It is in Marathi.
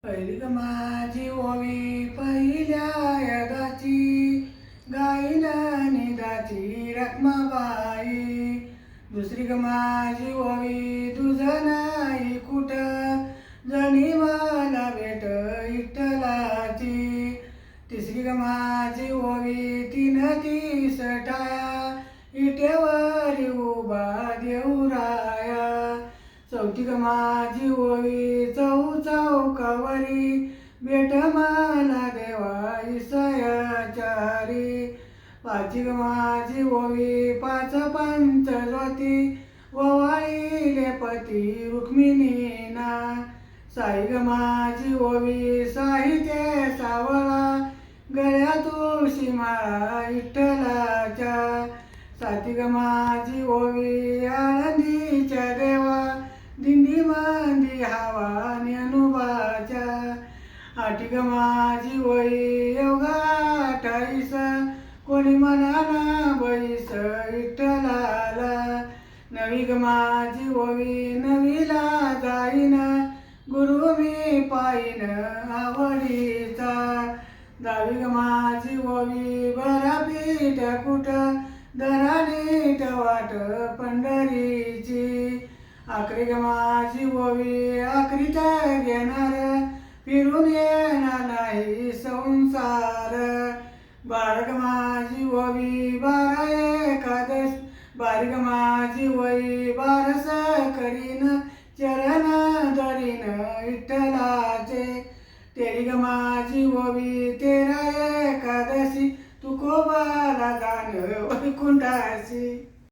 पहिली ग माझी ओवी पहिल्या यदाची गाईन निदाची रखमाबाई. दुसरी ग माझी ओवी तुझं नाही कुठं जणी मला भेट विठ्ठलाची. तिसरी ग माझी ओवी तीन तीस टाया इटेवर उभा देऊराया. चौथी ग माझी ओवी चौकावरी भेट मला देवा इसयाचारी. पाचवी ग माझी ओवी पाच पंचज्योती ओवाळीले पती रुक्मिणीना. साई ग माझी ओवी साहित्य सावळा गळ्या तुळशी माळा विठ्ठलाच्या. साती ग माझी ओवी आळंदीच्या देवा दिंडी मंदी हवा ज्ञानोबाच्या. आठी ग माझी ओवी योगा 28 कोणी मनाना बैस विठ्ठलाला. नवी ग माझी ओवी नवीला जाईन गुरु मी पाईन आवडीचा. दहावी ग माझी ओवी बरा पीठ कुठं दरानीट वाट पंढरीची. अकरी ग माझी ओवी आखरीत घेणार फिरून येणार नाही संसार. बारा ग माझी ओवी बारा एकादश बारी ग माझी ओवी बारस करीन चरण धरीन विठ्ठलाचे. तेरी ग माझी ओवी तेरा एकादशी तुकोबाला जाण वैकुंठाशी.